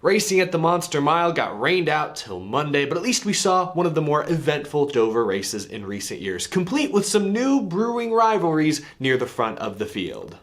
Racing at the Monster Mile got rained out till Monday, but at least we saw one of the more eventful Dover races in recent years, complete with some new brewing rivalries near the front of the field.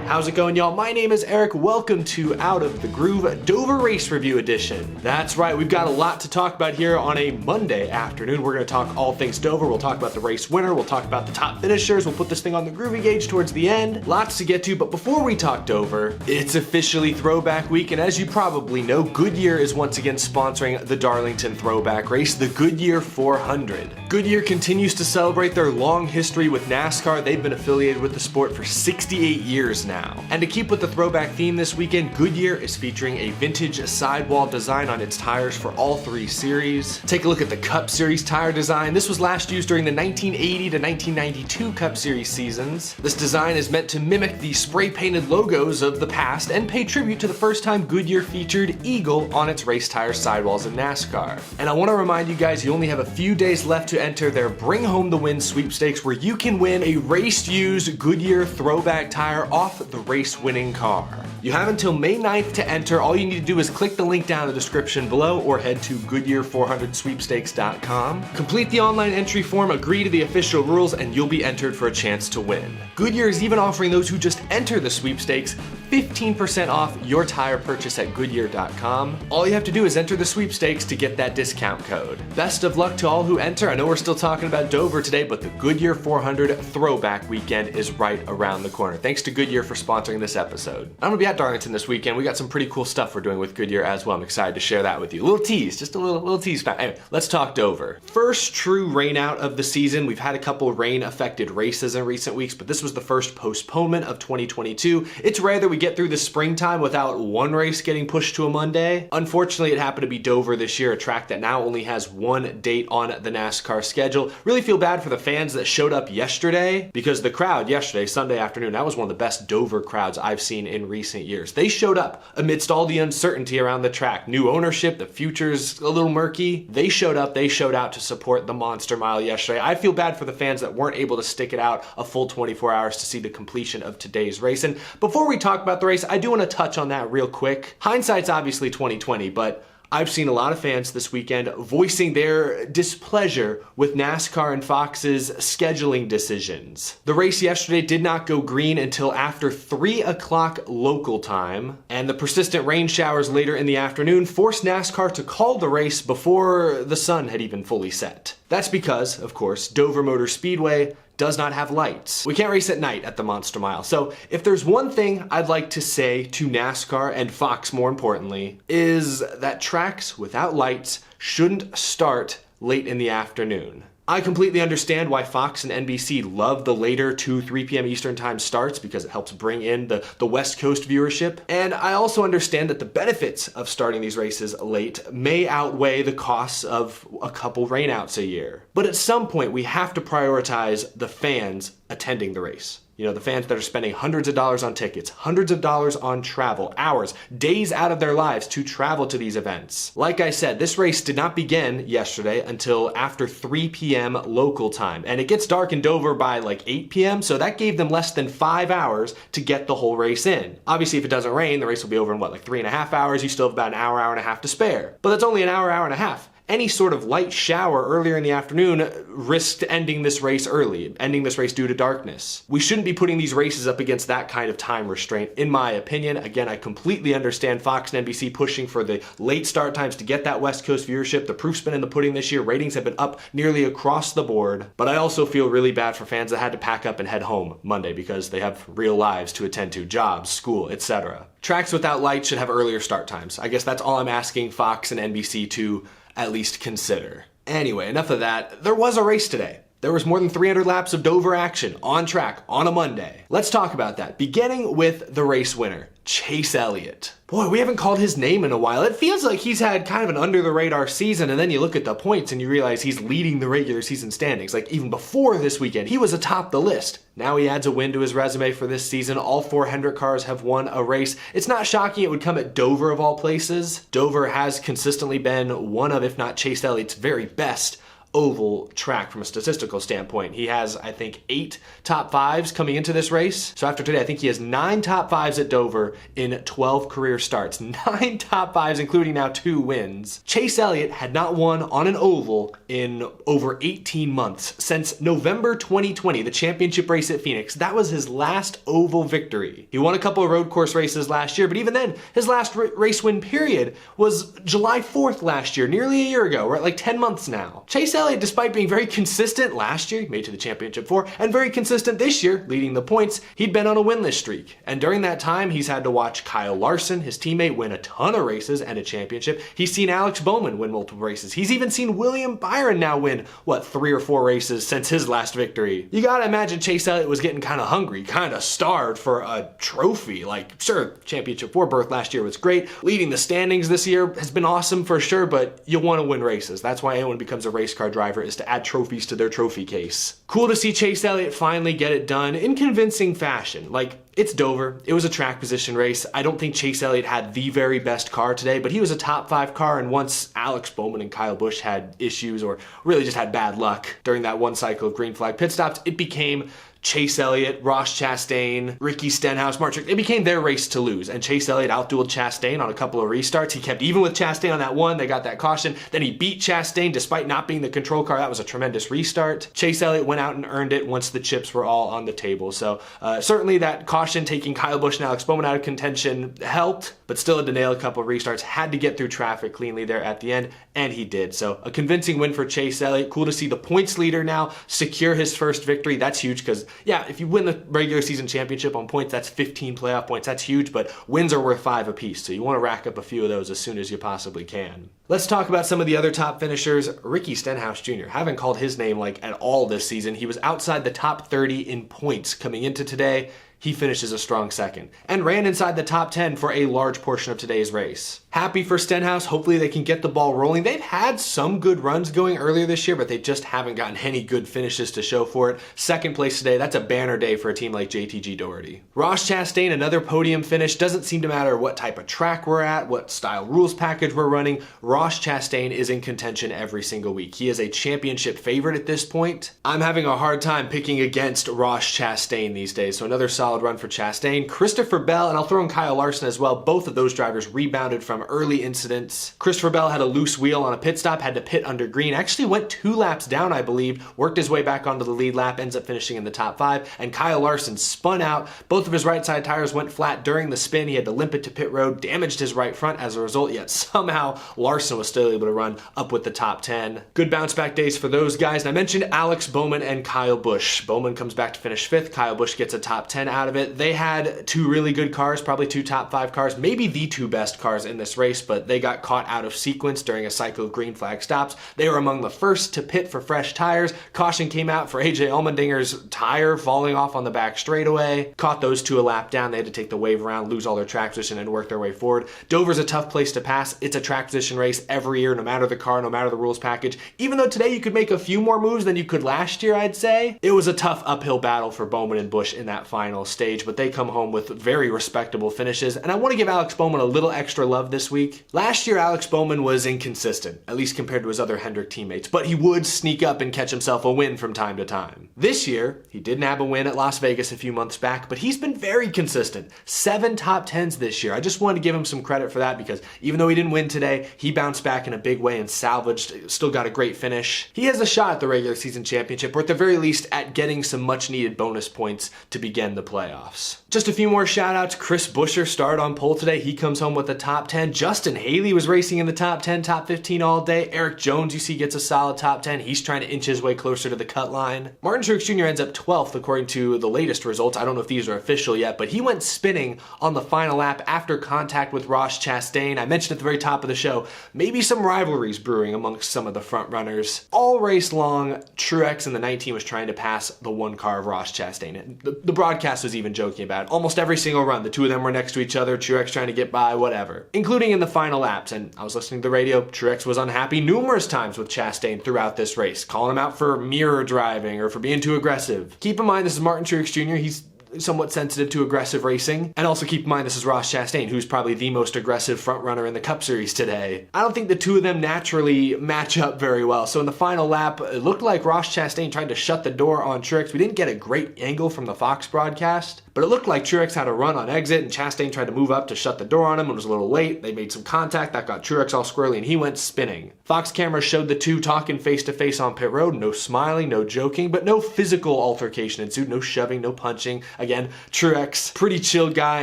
How's it going, y'all? My name is Eric. Welcome to Out of the Groove Dover Race Review Edition. That's right, we've got a lot to talk about here on a Monday afternoon. We're going to talk all things Dover. We'll talk about the race winner. We'll talk about the top finishers. We'll put this thing on the groovy gauge towards the end. Lots to get to, but before we talk Dover, it's officially Throwback Week, and as you probably know, Goodyear is once again sponsoring the Darlington Throwback Race, the Goodyear 400. Goodyear continues to celebrate their long history with NASCAR. They've been affiliated with the sport for 68 years now. And to keep with the throwback theme this weekend, Goodyear is featuring a vintage sidewall design on its tires for all three series. Take a look at the Cup Series tire design. This was last used during the 1980 to 1992 Cup Series seasons. This design is meant to mimic the spray-painted logos of the past and pay tribute to the first time Goodyear featured Eagle on its race tire sidewalls in NASCAR. And I want to remind you guys, you only have a few days left to enter their Bring Home the Win sweepstakes, where you can win a race-used Goodyear throwback tire off the race-winning car. You have until May 9th to enter. All you need to do is click the link down in the description below or head to Goodyear400sweepstakes.com. Complete the online entry form, agree to the official rules, and you'll be entered for a chance to win. Goodyear is even offering those who just enter the sweepstakes 15% off your tire purchase at Goodyear.com. All you have to do is enter the sweepstakes to get that discount code. Best of luck to all who enter. I know we're still talking about Dover today, but the Goodyear 400 Throwback Weekend is right around the corner. Thanks to Goodyear for sponsoring this episode. I'm gonna be at Darlington this weekend. We got some pretty cool stuff we're doing with Goodyear as well. I'm excited to share that with you. A little tease, just a little tease. Anyway, let's talk Dover. First true rain out of the season. We've had a couple rain affected races in recent weeks, but this was the first postponement of 2022. It's rare that we get through the springtime without one race getting pushed to a Monday. Unfortunately, it happened to be Dover this year, a track that now only has one date on the NASCAR schedule. Really feel bad for the fans that showed up yesterday, because the crowd yesterday, Sunday afternoon, that was one of the best Dover crowds I've seen in recent years. They showed up amidst all the uncertainty around the track. New ownership, the future's a little murky. They showed up, they showed out to support the Monster Mile yesterday. I feel bad for the fans that weren't able to stick it out a full 24 hours to see the completion of today's race. And before we talk about the race, I do want to touch on that real quick. Hindsight's obviously 2020, but I've seen a lot of fans this weekend voicing their displeasure with NASCAR and Fox's scheduling decisions. The race yesterday did not go green until after 3 o'clock local time, and the persistent rain showers later in the afternoon forced NASCAR to call the race before the sun had even fully set. That's because, of course, Dover Motor Speedway does not have lights. We can't race at night at the Monster Mile. So if there's one thing I'd like to say to NASCAR and Fox more importantly, is that tracks without lights shouldn't start late in the afternoon. I completely understand why Fox and NBC love the later 2-3 p.m. Eastern time starts, because it helps bring in the West Coast viewership. And I also understand that the benefits of starting these races late may outweigh the costs of a couple rainouts a year. But at some point, we have to prioritize the fans attending the race. You know, the fans that are spending hundreds of dollars on tickets, hundreds of dollars on travel, hours, days out of their lives to travel to these events. Like I said, this race did not begin yesterday until after 3 p.m. local time. And it gets dark in Dover by like 8 p.m., so that gave them less than 5 hours to get the whole race in. Obviously, if it doesn't rain, the race will be over in like 3.5 hours. You still have about an hour, hour and a half to spare. But that's only an hour, hour and a half. Any sort of light shower earlier in the afternoon risked ending this race early, ending this race due to darkness. We shouldn't be putting these races up against that kind of time restraint, in my opinion. Again, I completely understand Fox and NBC pushing for the late start times to get that West Coast viewership. The proof's been in the pudding this year. Ratings have been up nearly across the board. But I also feel really bad for fans that had to pack up and head home Monday because they have real lives to attend to, jobs, school, etc. Tracks without lights should have earlier start times. I guess that's all I'm asking Fox and NBC to at least consider. Anyway, enough of that. There was a race today. There was more than 300 laps of Dover action on track on a Monday. Let's talk about that, beginning with the race winner, Chase Elliott. Boy, we haven't called his name in a while. It feels like he's had kind of an under-the-radar season, and then you look at the points and you realize he's leading the regular season standings. Like, even before this weekend, he was atop the list. Now he adds a win to his resume for this season. All 4 Hendrick cars have won a race. It's not shocking it would come at Dover of all places. Dover has consistently been one of, if not Chase Elliott's very best oval track from a statistical standpoint. He has, I think, 8 top 5s coming into this race. So after today, I think he has 9 top 5s at Dover in 12 career starts. 9 top 5s, including now 2 wins. Chase Elliott had not won on an oval in over 18 months. Since November 2020, the championship race at Phoenix, that was his last oval victory. He won a couple of road course races last year, but even then, his last race win period was July 4th last year, nearly a year ago. We're at like 10 months now. Chase Elliott, despite being very consistent last year, he made it to the championship 4, and very consistent this year, leading the points, he'd been on a winless streak. And during that time, he's had to watch Kyle Larson, his teammate, win a ton of races and a championship. He's seen Alex Bowman win multiple races. He's even seen William Byron now win, 3 or 4 races since his last victory. You gotta imagine Chase Elliott was getting kind of hungry, kind of starved for a trophy. Like, sure, championship 4 berth last year was great. Leading the standings this year has been awesome for sure, but you want to win races. That's why anyone becomes a race car driver, is to add trophies to their trophy case. Cool to see Chase Elliott finally get it done in convincing fashion. Like, it's Dover. It was a track position race. I don't think Chase Elliott had the very best car today, but he was a top 5 car, and once Alex Bowman and Kyle Busch had issues or really just had bad luck during that one cycle of green flag pit stops, it became Chase Elliott, Ross Chastain, Ricky Stenhouse, Mark Truex. It became their race to lose, and Chase Elliott outdueled Chastain on a couple of restarts. He kept even with Chastain on that one. They got that caution. Then he beat Chastain despite not being the control car. That was a tremendous restart. Chase Elliott went out and earned it once the chips were all on the table. So certainly that caution taking Kyle Busch and Alex Bowman out of contention helped, but still had to nail a couple of restarts. Had to get through traffic cleanly there at the end, and he did. So a convincing win for Chase Elliott. Cool to see the points leader now secure his first victory. That's huge because, yeah, if you win the regular season championship on points, that's 15 playoff points. That's huge, but wins are worth 5 apiece, so you want to rack up a few of those as soon as you possibly can. Let's talk about some of the other top finishers. Ricky Stenhouse Jr. Haven't called his name like at all this season. He was outside the top 30 in points coming into today. He finishes a strong second and ran inside the top 10 for a large portion of today's race. Happy for Stenhouse. Hopefully they can get the ball rolling. They've had some good runs going earlier this year, but they just haven't gotten any good finishes to show for it. Second place today, that's a banner day for a team like JTG Doherty. Ross Chastain, another podium finish. Doesn't seem to matter what type of track we're at, what style rules package we're running. Ross Chastain is in contention every single week. He is a championship favorite at this point. I'm having a hard time picking against Ross Chastain these days, so another solid run for Chastain. Christopher Bell, and I'll throw in Kyle Larson as well. Both of those drivers rebounded from early incidents. Christopher Bell had a loose wheel on a pit stop, had to pit under green. Actually went 2 laps down, I believe. Worked his way back onto the lead lap, ends up finishing in the top 5. And Kyle Larson spun out. Both of his right side tires went flat during the spin. He had to limp it to pit road, damaged his right front as a result, yet somehow Larson was still able to run up with the top 10. Good bounce back days for those guys. And I mentioned Alex Bowman and Kyle Busch. Bowman comes back to finish 5th. Kyle Busch gets a top 10 out of it. They had 2 really good cars, probably 2 top 5 cars, maybe the 2 best cars in this race, but they got caught out of sequence during a cycle of green flag stops. They were among the first to pit for fresh tires. Caution came out for AJ Allmendinger's tire falling off on the back straightaway. Caught those 2 a lap down. They had to take the wave around, lose all their track position, and work their way forward. Dover's a tough place to pass. It's a track position race every year, no matter the car, no matter the rules package. Even though today you could make a few more moves than you could last year, I'd say. It was a tough uphill battle for Bowman and Busch in that final stage, but they come home with very respectable finishes, and I want to give Alex Bowman a little extra love this week. Last year, Alex Bowman was inconsistent, at least compared to his other Hendrick teammates, but he would sneak up and catch himself a win from time to time. This year, he did nab a win at Las Vegas a few months back, but he's been very consistent. 7 top 10s this year. I just wanted to give him some credit for that because even though he didn't win today, he bounced back in a big way and salvaged, still got a great finish. He has a shot at the regular season championship, or at the very least at getting some much needed bonus points to begin the playoffs. Just a few more shout outs. Chris Buescher started on pole today. He comes home with a top 10. Justin Haley was racing in the top 10, top 15 all day. Eric Jones, you see, gets a solid top 10. He's trying to inch his way closer to the cut line. Martin Truex Jr. ends up 12th according to the latest results. I don't know if these are official yet, but he went spinning on the final lap after contact with Ross Chastain. I mentioned at the very top of the show, maybe some rivalries brewing amongst some of the front runners. All race long, Truex and the 19 was trying to pass the one car of Ross Chastain. The broadcast was even joking about it. Almost every single run, the 2 of them were next to each other, Truex trying to get by, whatever. Including in the final laps, and I was listening to the radio, Truex was unhappy numerous times with Chastain throughout this race, calling him out for mirror driving or for being too aggressive. Keep in mind, this is Martin Truex Jr. He's somewhat sensitive to aggressive racing. And also keep in mind this is Ross Chastain, who's probably the most aggressive front runner in the Cup Series today. I don't think the two of them naturally match up very well. So in the final lap, it looked like Ross Chastain tried to shut the door on Truex. We didn't get a great angle from the Fox broadcast, but it looked like Truex had a run on exit and Chastain tried to move up to shut the door on him and was a little late. They made some contact that got Truex all squirrely and he went spinning. Fox cameras showed the two talking face to face on pit road. No smiling, no joking, but no physical altercation ensued. No shoving, no punching. Again, Truex, pretty chill guy,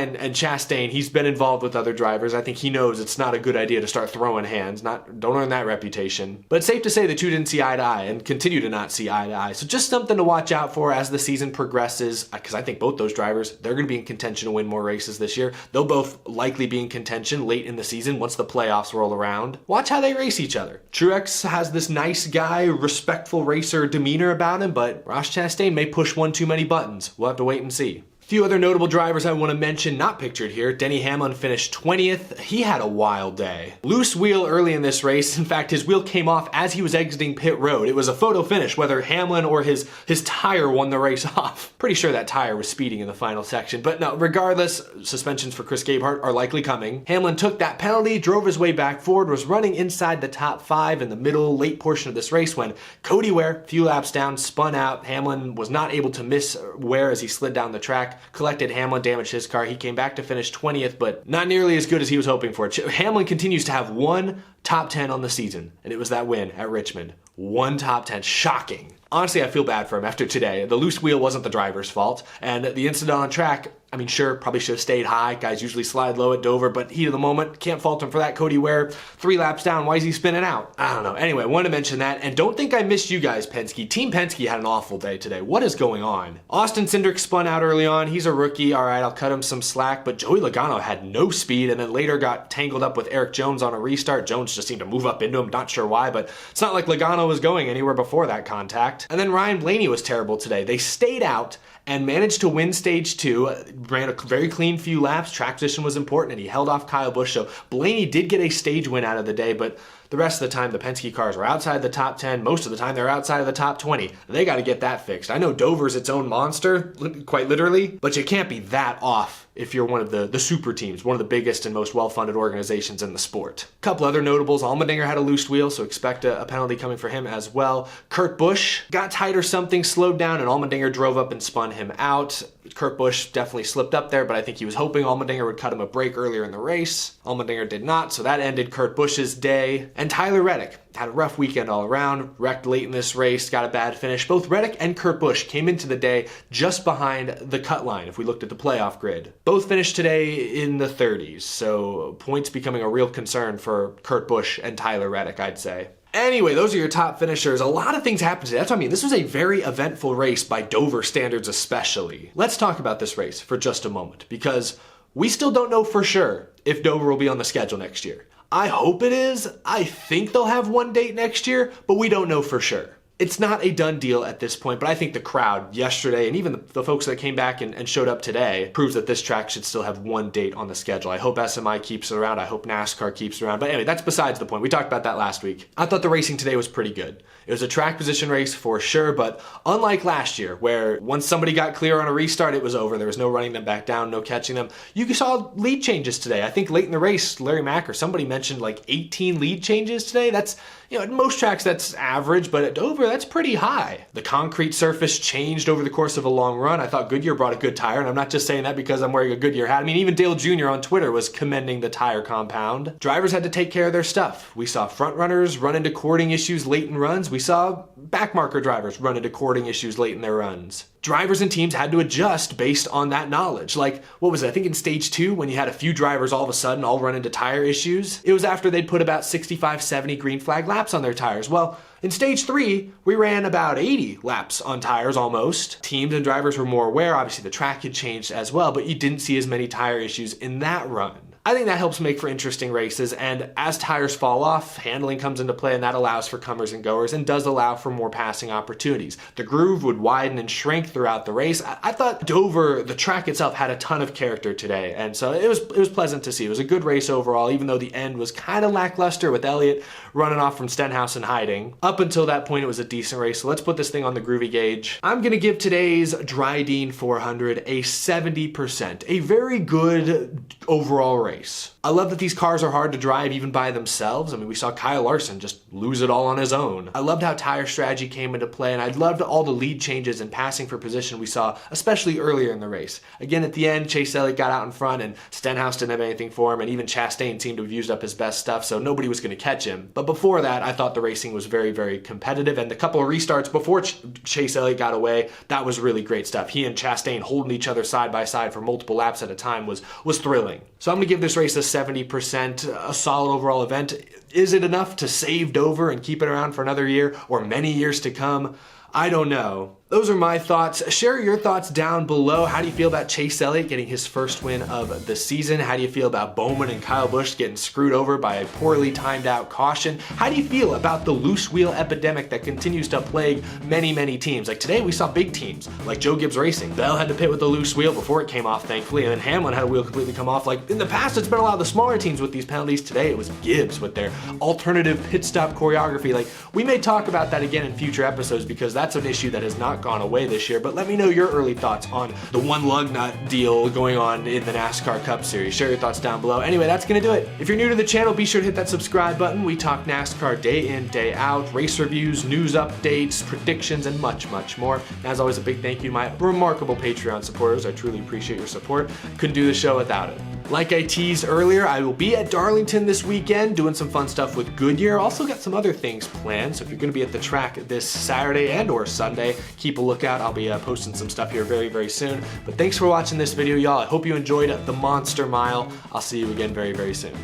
and Chastain, he's been involved with other drivers. I think he knows it's not a good idea to start throwing hands. Don't earn that reputation. But it's safe to say the two didn't see eye to eye and continue to not see eye to eye. So just something to watch out for as the season progresses, because I think both those drivers, they're going to be in contention to win more races this year. They'll both likely be in contention late in the season once the playoffs roll around. Watch how they race each other. Truex has this nice guy, respectful racer demeanor about him, but Ross Chastain may push one too many buttons. We'll have to wait and see. A few other notable drivers I want to mention, not pictured here. Denny Hamlin finished 20th. He had a wild day. Loose wheel early in this race. In fact, his wheel came off as he was exiting pit road. It was a photo finish, whether Hamlin or his tire won the race off. Pretty sure that tire was speeding in the final section. But no, regardless, suspensions for Chris Gabehart are likely coming. Hamlin took that penalty, drove his way back forward, was running inside the top 5 in the middle, late portion of this race when Cody Ware, a few laps down, spun out. Hamlin was not able to miss Ware as he slid down the track. Collected Hamlin, damaged his car. He came back to finish 20th, but not nearly as good as he was hoping for. Hamlin continues to have one top 10 on the season, and it was that win at Richmond. One top 10. Shocking. Honestly, I feel bad for him after today. The loose wheel wasn't the driver's fault, and the incident on track, I mean, sure, probably should have stayed high. Guys usually slide low at Dover, but heat of the moment, can't fault him for that. Cody Ware, 3 laps down, why is he spinning out? I don't know. Anyway, wanted to mention that, and don't think I missed you guys, Penske. Team Penske had an awful day today. What is going on? Austin Cindric spun out early on. He's a rookie. All right, I'll cut him some slack, but Joey Logano had no speed, and then later got tangled up with Eric Jones on a restart. Jones just seemed to move up into him, not sure why, but it's not like Logano was going anywhere before that contact. And then Ryan Blaney was terrible today. They stayed out and managed to win stage 2, ran a very clean few laps. Track position was important, and he held off Kyle Busch. So Blaney did get a stage win out of the day, but the rest of the time, the Penske cars were outside the top 10. Most of the time, they're outside of the top 20. They got to get that fixed. I know Dover's its own monster, quite literally, but you can't be that off if you're one of the super teams, one of the biggest and most well-funded organizations in the sport. A couple other notables. Allmendinger had a loose wheel, so expect a penalty coming for him as well. Kurt Busch got tight or something, slowed down, and Allmendinger drove up and spun him out. Kurt Busch definitely slipped up there, but I think he was hoping Allmendinger would cut him a break earlier in the race. Allmendinger did not, so that ended Kurt Busch's day. And Tyler Reddick had a rough weekend all around, wrecked late in this race, got a bad finish. Both Reddick and Kurt Busch came into the day just behind the cut line if we looked at the playoff grid. Both finished today in the 30s, so points becoming a real concern for Kurt Busch and Tyler Reddick, I'd say. Anyway, those are your top finishers. A lot of things happened today. That's what I mean. This was a very eventful race by Dover standards especially. Let's talk about this race for just a moment, because we still don't know for sure if Dover will be on the schedule next year. I hope it is. I think they'll have one date next year, but we don't know for sure. It's not a done deal at this point, but I think the crowd yesterday and even the folks that came back and showed up today proves that this track should still have one date on the schedule. I hope SMI keeps it around. I hope NASCAR keeps it around. But anyway, that's besides the point. We talked about that last week. I thought the racing today was pretty good. It was a track position race for sure, but unlike last year, where once somebody got clear on a restart, it was over. There was no running them back down, no catching them. You saw lead changes today. I think late in the race, Larry Mack or somebody mentioned like 18 lead changes today. That's, you know, at most tracks that's average, but at Dover, that's pretty high. The concrete surface changed over the course of a long run. I thought Goodyear brought a good tire, and I'm not just saying that because I'm wearing a Goodyear hat. I mean, even Dale Jr. on Twitter was commending the tire compound. Drivers had to take care of their stuff. We saw front runners run into cording issues late in runs. We saw backmarker drivers run into cording issues late in their runs. Drivers and teams had to adjust based on that knowledge. Like, what was it? I think in stage 2, when you had a few drivers all of a sudden all run into tire issues, it was after they'd put about 65, 70 green flag laps on their tires. Well, in stage 3, we ran about 80 laps on tires almost. Teams and drivers were more aware. Obviously, the track had changed as well, but you didn't see as many tire issues in that run. I think that helps make for interesting races, and as tires fall off, handling comes into play, and that allows for comers and goers and does allow for more passing opportunities. The groove would widen and shrink throughout the race. I thought Dover, the track itself, had a ton of character today, and so it was pleasant to see. It was a good race overall, even though the end was kind of lackluster with Elliott running off from Stenhouse and hiding. Up until that point, it was a decent race, so let's put this thing on the groovy gauge. I'm gonna give today's Dryden 400 a 70%, a very good overall race. I love that these cars are hard to drive even by themselves. I mean, we saw Kyle Larson just lose it all on his own. I loved how tire strategy came into play, and I loved all the lead changes and passing for position we saw, especially earlier in the race. Again, at the end, Chase Elliott got out in front, and Stenhouse didn't have anything for him, and even Chastain seemed to have used up his best stuff, so nobody was going to catch him. But before that, I thought the racing was very, very competitive, and the couple of restarts before Chase Elliott got away, that was really great stuff. He and Chastain holding each other side by side for multiple laps at a time was thrilling. So I'm going to give this race a 70%, a solid overall event. Is it enough to save Dover and keep it around for another year or many years to come? I don't know. Those are my thoughts. Share your thoughts down below. How do you feel about Chase Elliott getting his first win of the season? How do you feel about Bowman and Kyle Busch getting screwed over by a poorly timed out caution? How do you feel about the loose wheel epidemic that continues to plague many, many teams? Like today we saw big teams like Joe Gibbs Racing. Bell had to pit with a loose wheel before it came off, thankfully, and then Hamlin had a wheel completely come off. Like in the past, it's been a lot of the smaller teams with these penalties. Today it was Gibbs with their alternative pit stop choreography. Like we may talk about that again in future episodes because that's an issue that has not gone away this year. But let me know your early thoughts on the one lug nut deal going on in the NASCAR Cup Series. Share your thoughts down below. Anyway, that's gonna do it. If you're new to the channel, be sure to hit that subscribe button. We talk NASCAR day in, day out, race reviews, news updates, predictions, and much, much more. And as always, a big thank you to my remarkable Patreon supporters. I truly appreciate your support. Couldn't do the show without it. Like I teased earlier, I will be at Darlington this weekend doing some fun stuff with Goodyear. Also got some other things planned, so if you're gonna be at the track this Saturday and or Sunday, keep a lookout. I'll be posting some stuff here very, very soon. But thanks for watching this video, y'all. I hope you enjoyed the Monster Mile. I'll see you again very, very soon.